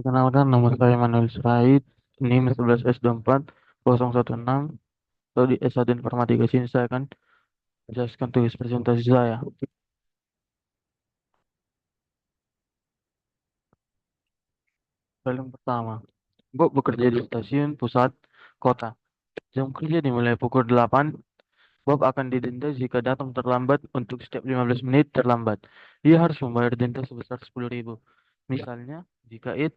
Perkenalkan, nama saya Manuel Sirait, NIM 11S24016, atau di S1 Informatika. Sini saya akan menjelaskan tugas presentasi saya. Yang pertama, Bob bekerja di stasiun pusat kota. Jam kerja dimulai pukul 8. Bob akan didenda jika datang terlambat untuk setiap 15 menit terlambat. Ia harus membayar denda sebesar 10.000. Misalnya, jika ia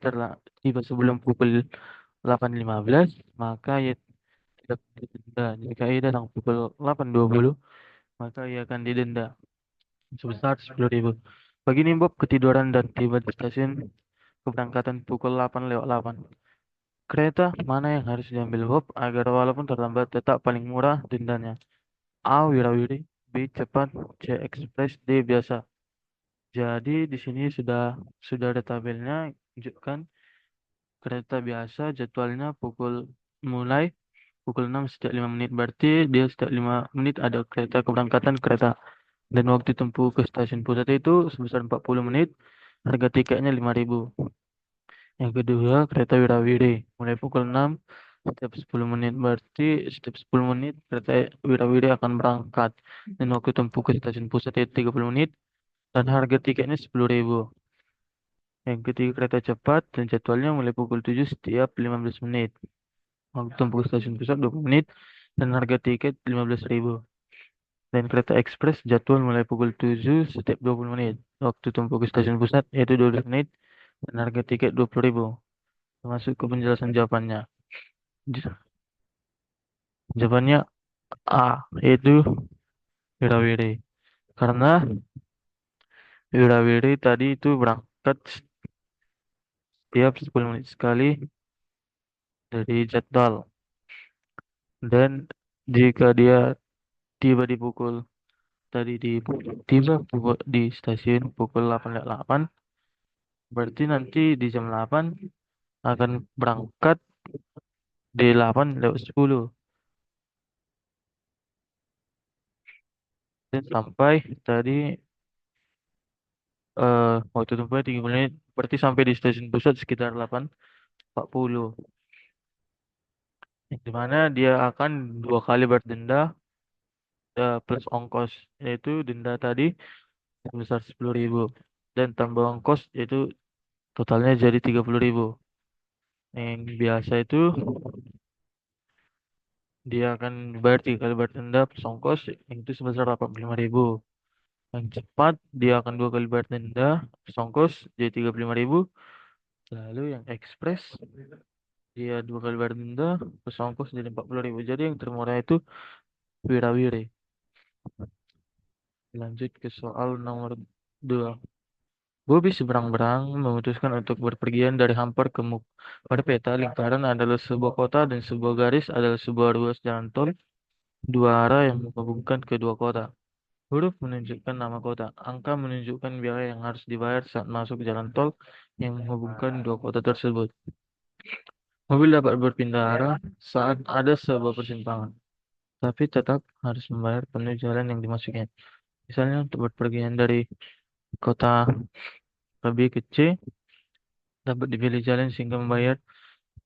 tiba sebelum pukul 8.15, maka ia tidak didenda. Jika ia datang pukul 8.20, maka ia akan didenda sebesar 10.000. Pagi ini Bob ketiduran dan tiba di stasiun keberangkatan pukul 8:08. Kereta mana yang harus diambil Bob agar walaupun terlambat tetap paling murah dendanya? A. Wirawiri, B. Cepat, C. Ekspres, D. Biasa. Jadi di sini sudah ada tabelnya, tunjukkan kereta biasa jadwalnya mulai pukul 6 setiap 5 menit, berarti dia setiap 5 menit ada kereta keberangkatan kereta. Dan waktu tempuh ke stasiun pusat itu sebesar 40 menit, harga tiketnya 5.000. Yang kedua, kereta Wirawiri, mulai pukul 6 setiap 10 menit, berarti setiap 10 menit kereta Wirawiri akan berangkat. Dan waktu tempuh ke stasiun pusat itu 30 menit, dan harga tiketnya 10.000. Yang ketiga, kereta cepat, dan jadwalnya mulai pukul 7 setiap 15 menit. Waktu tempuh ke stasiun pusat 20 menit, dan harga tiket 15.000. Dan kereta ekspres jadwal mulai pukul 7 setiap 20 menit. Waktu tempuh ke stasiun pusat yaitu 12 menit dan harga tiket 20.000. Masuk ke penjelasan jawabannya. J- Jawabannya A, yaitu Wirawiri. Karena Wirawiri tadi itu berangkat setiap 10 menit sekali dari jadwal. Dan jika dia tiba di pukul tadi di stasiun pukul 8:08, berarti nanti di jam 8 akan berangkat di 8:10 dan sampai tadi waktu tempuhnya 3 menit, berarti sampai di stasiun pusat sekitar 8:40, yang dimana dia akan dua kali berdenda plus ongkos, yaitu denda tadi sebesar 10.000 dan tambah ongkos yaitu totalnya jadi 30.000. Yang biasa itu dia akan bayar 3 kali berdenda plus ongkos, yang itu sebesar 85.000. Yang cepat dia akan dua kali bayar denda plus ongkos jadi 35.000. Lalu yang ekspres dia dua kali bayar denda plus ongkos jadi 40.000. Jadi yang termurah itu Wirawiri. Lanjut ke soal nomor 2. Bobby seberang-berang memutuskan untuk berpergian dari Hampur ke Muk. Pada peta, lingkaran adalah sebuah kota dan sebuah garis adalah sebuah ruas jalan tol dua arah yang menghubungkan kedua kota. Huruf menunjukkan nama kota. Angka menunjukkan biaya yang harus dibayar saat masuk jalan tol yang menghubungkan dua kota tersebut. Mobil dapat berpindah arah saat ada sebuah persimpangan, tapi tetap harus membayar penuh jalan yang dimasukinya. Misalnya untuk berpergian dari kota B ke C, dapat dipilih jalan sehingga membayar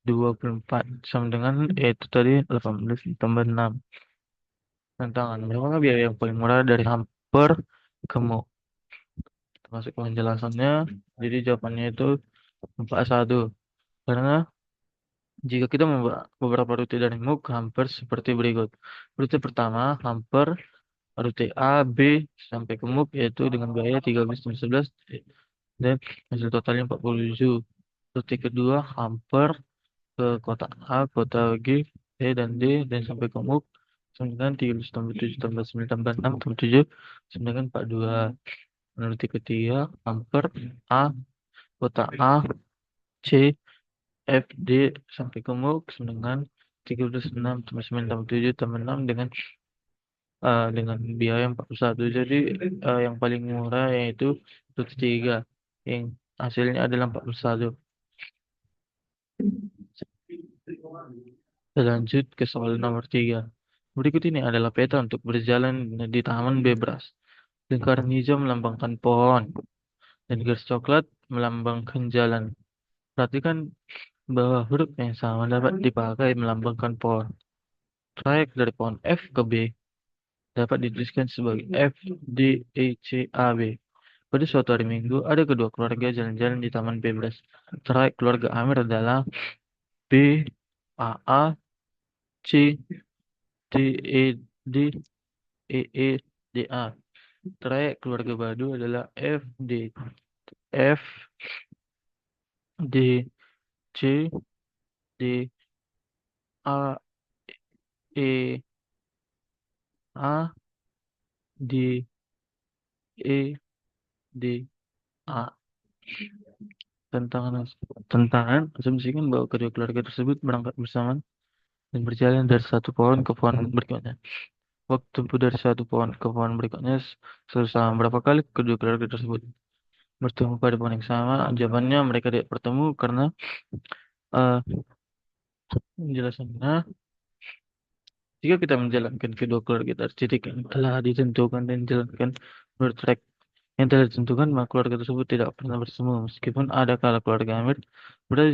24 sama dengan yaitu tadi 18 tambah 6. Tantangan, berapa biaya yang paling murah dari Hampur ke Muk? Masuk ke penjelasannya. Jadi jawabannya itu 41. Karena jika kita membuat beberapa rute dari Muk ke Hampur seperti berikut. Rute pertama, Hampur, rute A, B sampai ke Muk yaitu dengan biaya 13 tambah 11 dan hasil totalnya 47. Rute kedua, Hampur ke kota A, kota G, C dan D dan sampai ke MUK dengan 13 tambah 7 tambah 9 tambah 6 tambah 7 dengan 42. Menurut ketiga, Hampir A, kota A, C, F, D sampai ke MUK dengan 36 tambah 9 tambah 7 tambah 6 dengan biaya 41. Jadi yang paling murah yaitu rute 3 yang hasilnya adalah 41. Lanjut ke soal nomor 3. Berikut ini adalah peta untuk berjalan di Taman Bebras. Lingkaran hijau melambangkan pohon, dan garis coklat melambangkan jalan. Perhatikan bahwa huruf yang sama dapat dipakai melambangkan pohon. Trayek dari pohon F ke B dapat dituliskan sebagai F, D, E, C, A, B. Pada suatu hari Minggu, ada kedua keluarga jalan-jalan di Taman Bebas. Trayek keluarga Amir adalah B, A, A, C, D, E, D, E, E, D, A. Trayek keluarga Badu adalah F, D, F, D, C, D, A, E, A, D, E, D, A. Tantangan tantangan asumsikan bahwa kedua keluarga tersebut berangkat bersama dan berjalan dari satu pohon ke pohon berikutnya. Waktu tempuh dari satu pohon ke pohon berikutnya selama berapa kali kedua keluarga tersebut bertemu pada pohon yang sama? Jawabannya mereka tidak bertemu karena uh, penjelasannya jika kita menjalankan kedua keluarga dari titik yang telah ditentukan dan dijalankan menurut track yang telah ditentukan, maka keluarga tersebut tidak pernah bersemu meskipun ada kala keluarga Amir berada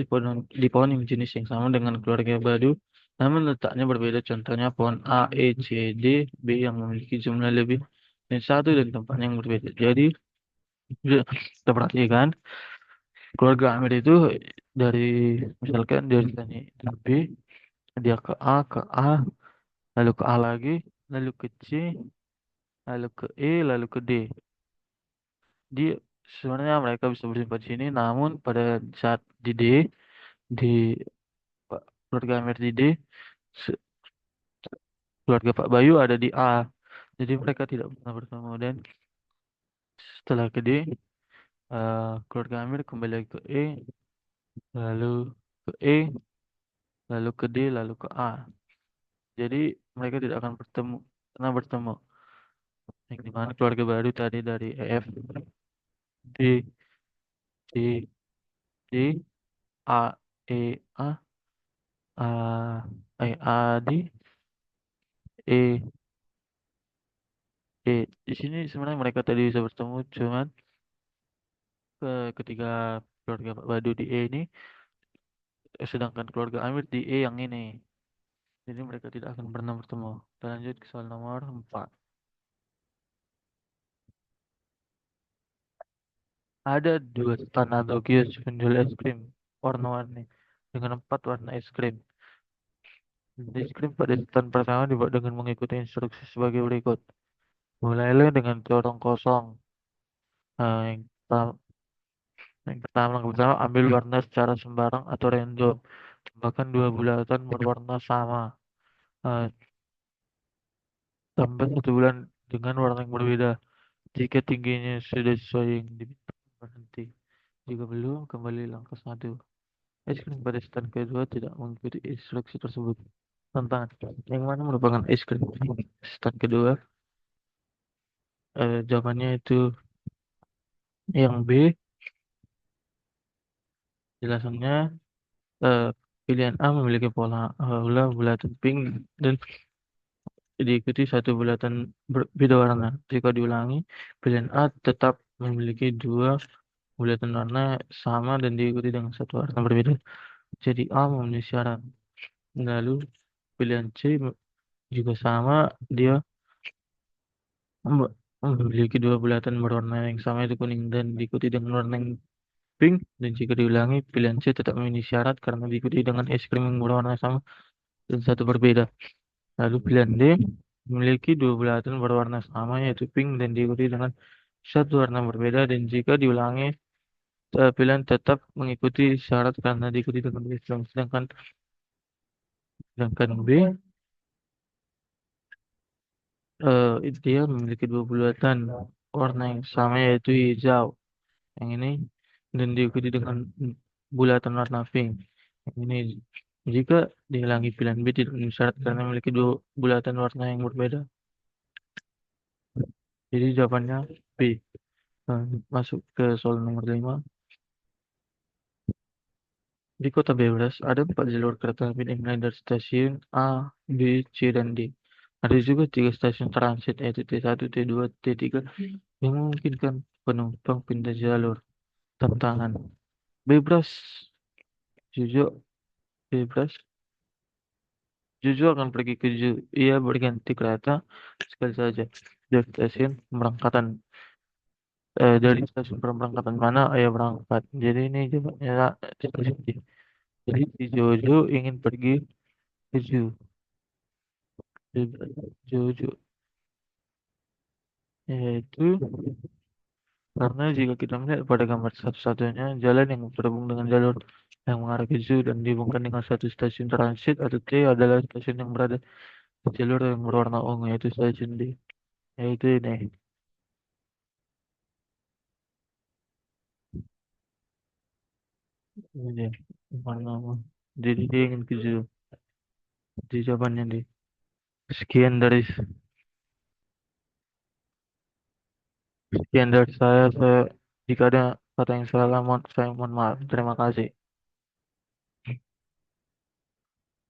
di pohon yang jenis yang sama dengan keluarga Badu, namun letaknya berbeda. Contohnya pohon A, E, C, D, B yang memiliki jumlah lebih dari satu dan tempatnya yang berbeda. Jadi kita perhatikan keluarga Amir itu dari misalkan dari tadi B, dia ke A, lalu ke A lagi, lalu ke C, lalu ke E, lalu ke D. Di sebenarnya mereka bisa berjumpa di sini, namun pada saat di D, di keluarga Amir di D, se- keluarga Pak Bayu ada di A. Jadi mereka tidak pernah bertemu dan setelah ke D, keluarga Amir kembali lagi ke E, lalu ke E, lalu ke D, lalu ke A. Jadi mereka tidak akan pernah bertemu. Yang dimana keluarga baru tadi dari EF, D, D, D, A, E, A, A, A, D, E, E. Di sini sebenarnya mereka tadi bisa bertemu, cuman ketika keluarga Pak Badu di E ini, sedangkan keluarga Amir di E yang ini. Jadi mereka tidak akan pernah bertemu. Kita lanjut ke soal nomor 4. Ada dua stand atau kios penjual es krim warna-warni dengan 4 warna es krim. Es krim pada stand pertama dibuat dengan mengikuti instruksi sebagai berikut. Mulailah dengan corong kosong. Yang pertama, yang pertama ambil warna secara sembarang atau random. Tambahkan 2 bulatan berwarna sama. Eh, Tambah 1 bulan dengan warna yang berbeda. Jika tingginya sudah sesuai yang diminta, berhenti. Jika belum, kembali langkah 1. Es krim pada stand kedua tidak mengikuti instruksi tersebut. Tantangan. Yang mana merupakan es krim stand kedua? Jawabannya itu yang B. Jelasannya eh, pilihan A memiliki pola ulang bulatan pink dan diikuti 1 bulatan berbeda warna. Jika diulangi, pilihan A tetap memiliki 2 bulatan warna sama dan diikuti dengan 1 warna berbeda. Jadi A memenuhi syarat. Lalu pilihan C juga sama, dia mem- memiliki 2 bulatan berwarna yang sama itu kuning dan diikuti dengan warna yang pink, dan jika diulangi pilihan C tetap memenuhi syarat karena diikuti dengan es krim yang berwarna sama dan satu berbeda. Lalu pilihan D memiliki 2 bulatan berwarna sama yaitu pink dan diikuti dengan 1 warna berbeda, dan jika diulangi pilihan tetap mengikuti syarat karena diikuti dengan es krim. Sedangkan B dia memiliki 2 bulatan warna yang sama yaitu hijau. Yang ini dan diikuti dengan bulatan warna pink. Yang ini jika dihilangi pilihan B tidak memenuhi syarat karena memiliki 2 bulatan warna yang berbeda. Jadi jawabannya B. Masuk ke soal nomor 5. Di kota Bebras ada 4 jalur kereta api yang mulai dari stasiun A, B, C, dan D. Ada juga 3 stasiun transit yaitu T1, T2, T3 yang memungkinkan penumpang pindah jalur. Tantangan. Bebras Juju bebas. Juju akan pergi ke ia berganti kereta sekali saja dari stasiun pemberangkatan. Dari stasiun pemberangkatan mana ayah berangkat? Jadi ini jawabannya stasiun D. Jadi si Jojo ingin pergi ke Jojo, yaitu karena jika kita melihat pada gambar satu-satunya jalan yang terhubung dengan jalur yang mengarah ke Zoo dan dihubungkan dengan satu stasiun transit atau T adalah stasiun yang berada di jalur yang berwarna ungu yaitu stasiun D. Yaitu ini. Ini dia. Warna ungu. Jadi dia ingin ke Zoo. Di jawabannya di. Sekian dari sekian dari saya. Jika ada kata yang salah, saya mohon maaf. Terima kasih.